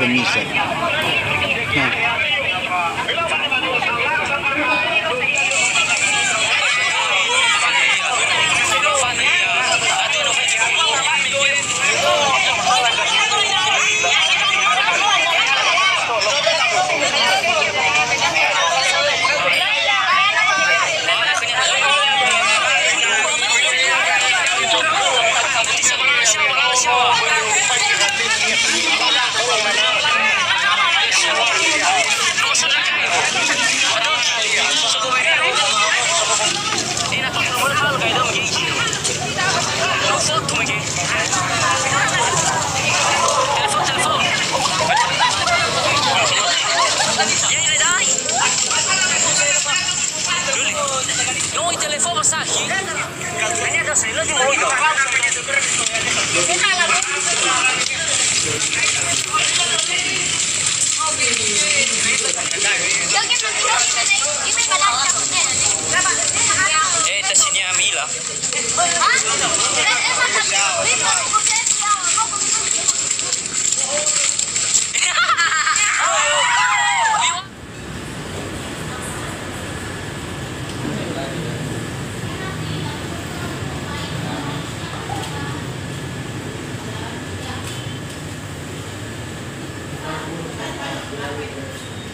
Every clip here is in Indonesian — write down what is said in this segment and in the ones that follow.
Remisa. Esta sini Amila.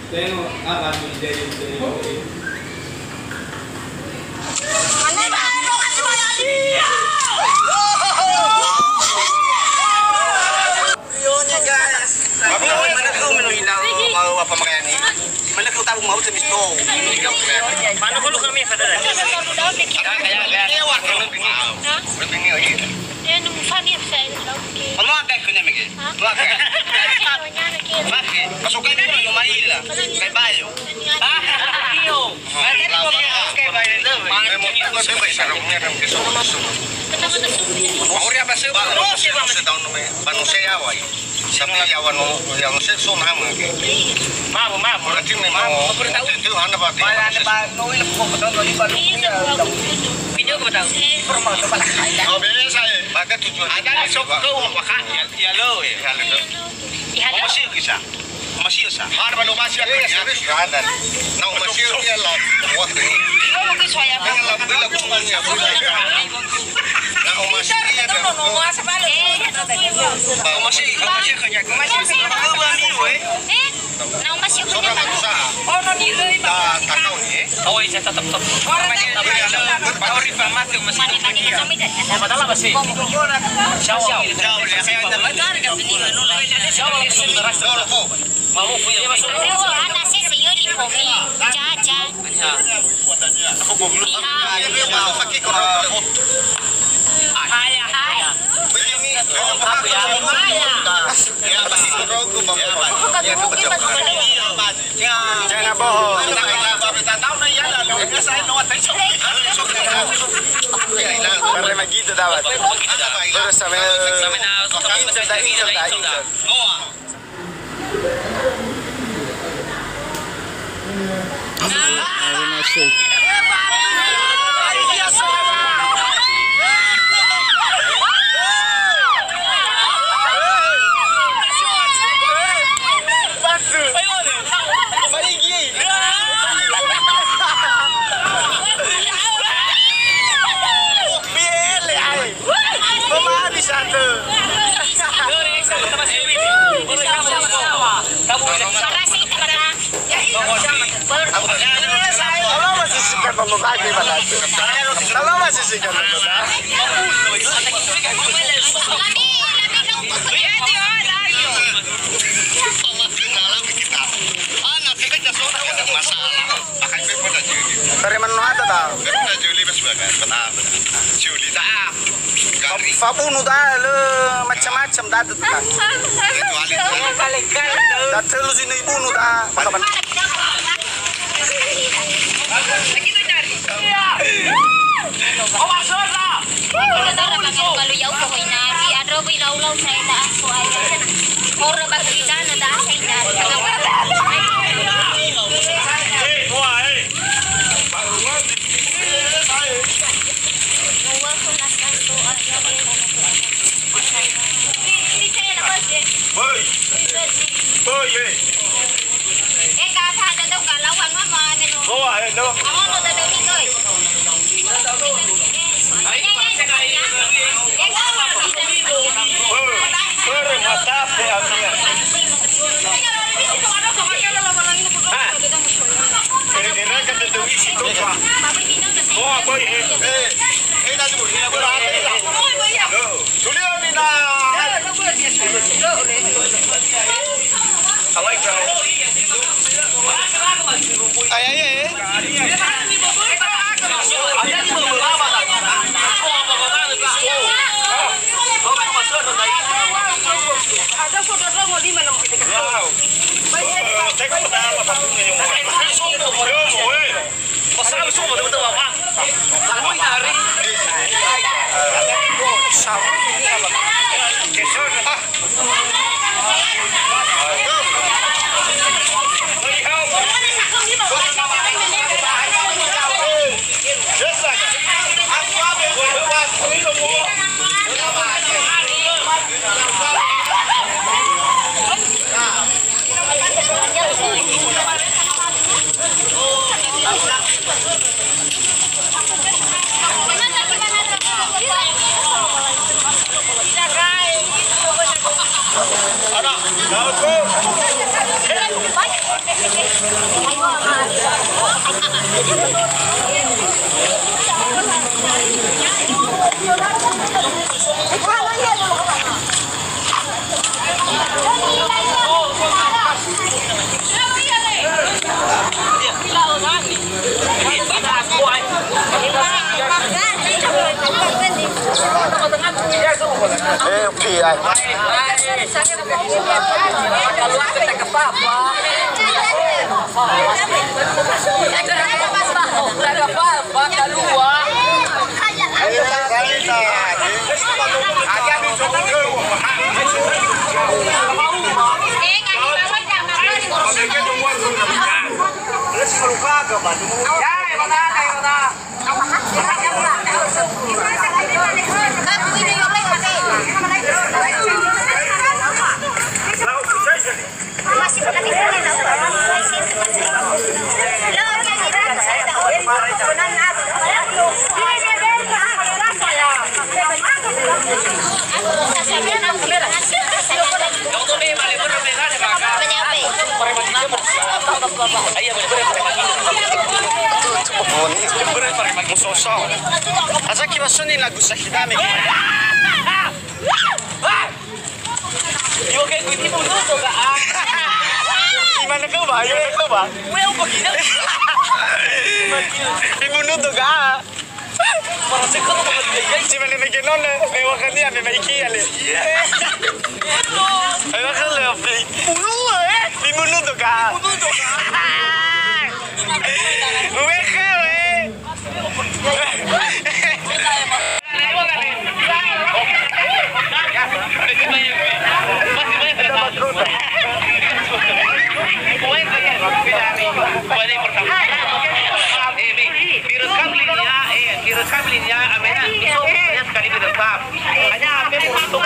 Mau apa makanya nih? Mana kau tahu mau sebis tu? Mana kalau kami ada? Pasukan ini lo main lah, kayak bayu. Mau apa sih? Tahun manusia awal. Siapa yang sesuatu nama? Maaf. Berarti memang itu anda berarti. Video ko daw. Oh, biasa ya. Maka tujuan. Ada sok ko waka. Ya lo eh. Masih kisah. Masih sah. Harba lo masih ada. Serius ada. Nah, masih dia lah. Waktu ini. Dengan lagu kumanya. Nah, masih dia ada. Masih kerja. Oh, isa tetap. Ori pa mati masih. Padahal apa sih? Siaw. Mau punya masuk. Jangan bohong. Karena begitu dapat. Terus sampai kalau masih sikat dari mana ada tahu? Fabunu dah le macam-macam dah tu kan. Dah terus ini bunu dah. PI. Asa kiwasuni lagu sahidame. Yo kayak gue bunuh tuh gak? Gimana kau bah? Gimana kau bah? Well begini. Dibunuh tuh gak? Para sekot tuh gak? Cuma nih mekin nona, mewakan dia, memaki ale. Ayo kan lebih. Bunuh dibunuh tuh gak? Bunuh tuh gak? Gue kau direkam linia amena itu banyak sekali direkam hanya apa untuk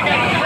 Aku